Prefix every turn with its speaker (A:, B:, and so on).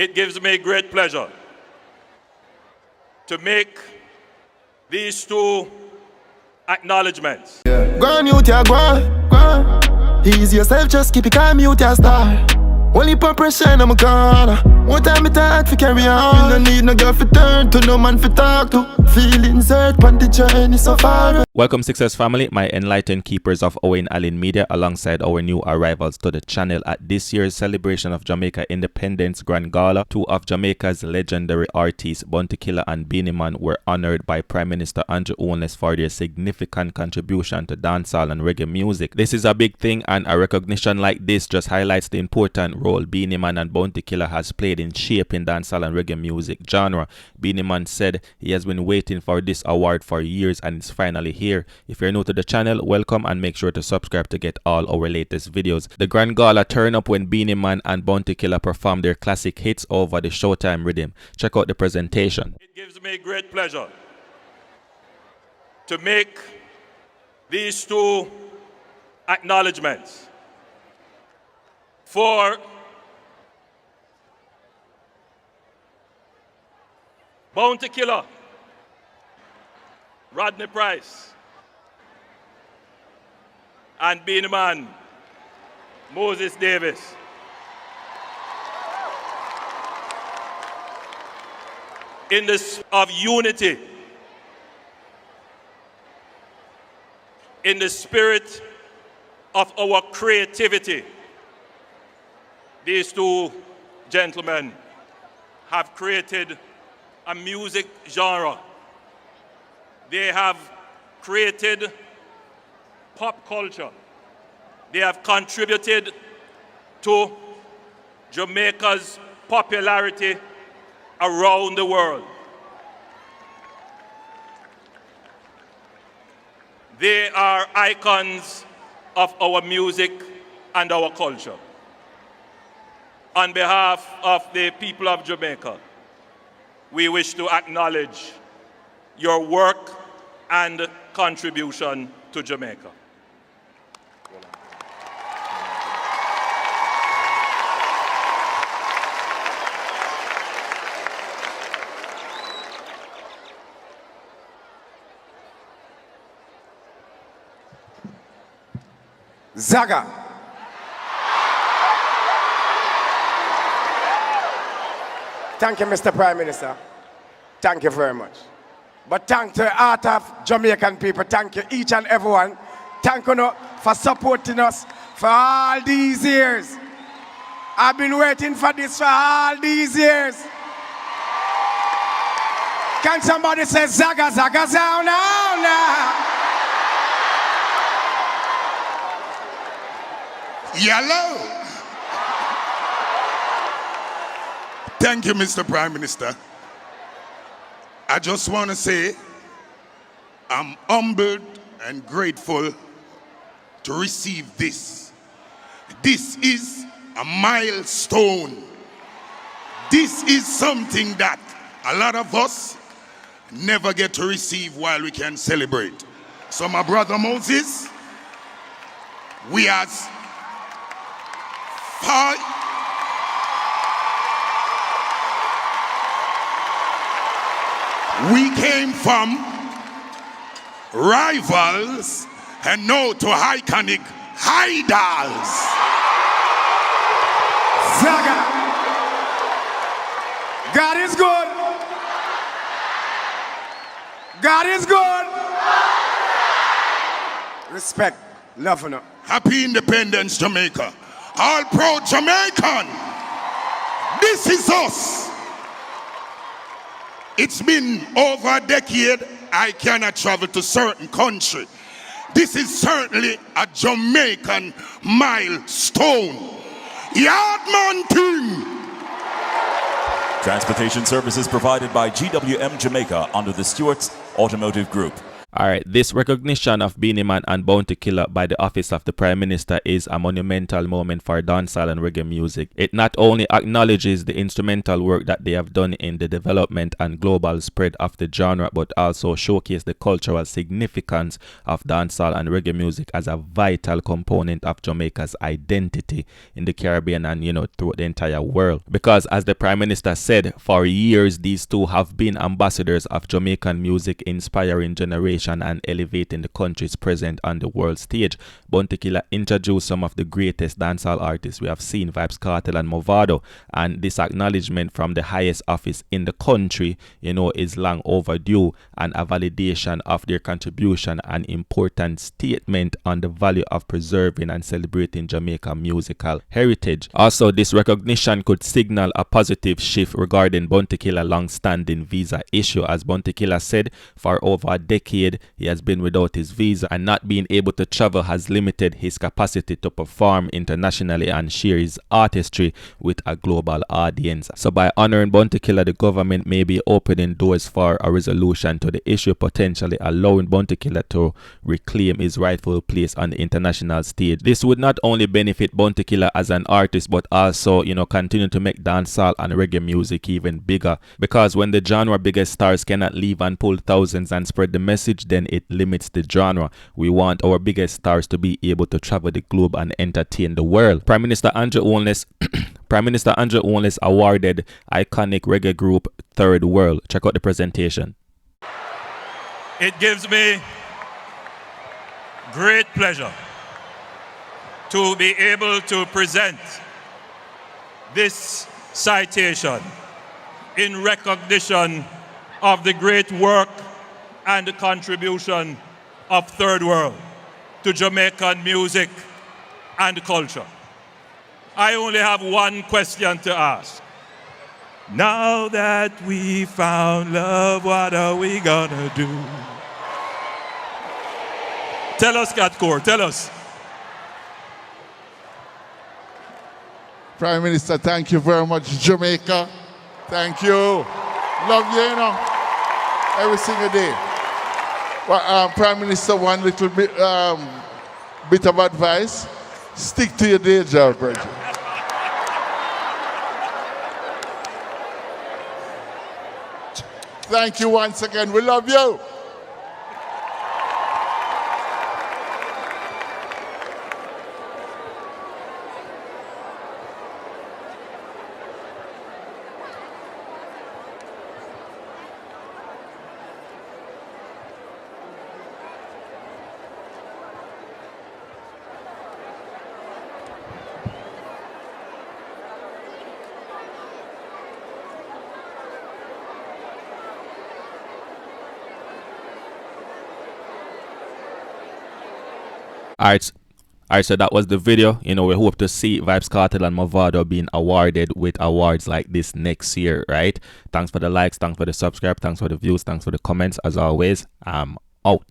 A: It gives me great pleasure to make these two acknowledgements.
B: Go on, you go on. Ease yourself, just keep it calm, you star. Only put pressure in my corner. One time it hard to carry on. You no need no girl for turn to, no man for talk to. Feelings hurt, on the journey so far.
C: Welcome Success family, my enlightened keepers of Øwayne Allen Media, alongside our new arrivals to the channel at this year's celebration of Jamaica Independence Grand Gala. Two of Jamaica's legendary artists, Bounty and Beenie Man, were honored by Prime Minister Holness for their significant contribution to dancehall and reggae music. This is a big thing, and a recognition like this just highlights the important role Beenie Man and Bounty has played in shaping dancehall and reggae music genre. Beenie Man said he has been waiting for this award for years and it's finally here. If you're new to the channel, welcome and make sure to subscribe to get all our latest videos. The Grand Gala turned up when Beenie Man and Bounty performed their classic hits over the Showtime rhythm. Check out the presentation.
A: It gives me great pleasure to make these two acknowledgements. For Bounty Killer, Rodney Price, and Beenie Man, Moses Davis. In this of unity, in the spirit of our creativity, these two gentlemen have created a music genre. They have created pop culture. They have contributed to Jamaica's popularity around the world. They are icons of our music and our culture. On behalf of the people of Jamaica, we wish to acknowledge your work and contribution to Jamaica.
D: Zaga. Thank you, Mr. Prime Minister. Thank you very much. But thank to the heart of Jamaican people. Thank you, each and everyone. Thank you for supporting us for all these years. I've been waiting for this for all these years. Can somebody say Zaga, Zaga, Zaga now?
E: Yellow. Thank you, Mr. Prime Minister. I just want to say I'm humbled and grateful to receive this. This is a milestone. This is something that a lot of us never get to receive while we can celebrate. So my brother Moses, we as far we came from rivals and now to iconic idols.
D: Zaga. God is good. God is good. Respect, love enough.
E: Happy Independence, Jamaica. All proud Jamaican. This is us. It's been over a decade, I cannot travel to certain country. This is certainly a Jamaican milestone. Yardman team.
F: Transportation services provided by GWM Jamaica under the Stewart's Automotive Group.
C: Alright, this recognition of Beenie Man and Bounty Killer by the office of the Prime Minister is a monumental moment for dancehall and reggae music. It not only acknowledges the instrumental work that they have done in the development and global spread of the genre, but also showcase the cultural significance of dancehall and reggae music as a vital component of Jamaica's identity in the Caribbean and, throughout the entire world. Because as the Prime Minister said, for years these two have been ambassadors of Jamaican music, inspiring generations and elevating the country's presence on the world stage. Bounty Killer introduced some of the greatest dancehall artists we have seen, Vybz Kartel and Movado, and this acknowledgement from the highest office in the country, is long overdue and a validation of their contribution, an important statement on the value of preserving and celebrating Jamaica musical heritage. Also, this recognition could signal a positive shift regarding Bounty Killer long-standing visa issue. As Bounty Killer said, for over a decade he has been without his visa, and not being able to travel has limited his capacity to perform internationally and share his artistry with a global audience. So by honoring Bounty Killer, the government may be opening doors for a resolution to the issue, potentially allowing Bounty Killer to reclaim his rightful place on the international stage. This would not only benefit Bounty Killer as an artist, but also continue to make dancehall and reggae music even bigger, because when the genre biggest stars cannot leave and pull thousands and spread the message, then it limits the genre. We want our biggest stars to be able to travel the globe and entertain the world. Prime Minister Andrew Holness awarded iconic reggae group Third World. Check out the presentation.
A: It gives me great pleasure to be able to present this citation in recognition of the great work and the contribution of Third World to Jamaican music and culture. I only have one question to ask. Now that we found love, what are we gonna do? Tell us, Catcore, tell us.
F: Prime Minister, thank you very much, Jamaica. Thank you. Love you, every single day. Well, Prime Minister, one little bit of advice. Stick to your day job, brother. Thank you once again. We love you.
C: Alright, so that was the video. We hope to see Vybz Kartel and Movado being awarded with awards like this next year, right? Thanks for the likes, thanks for the subscribe, thanks for the views, thanks for the comments. As always, I'm out.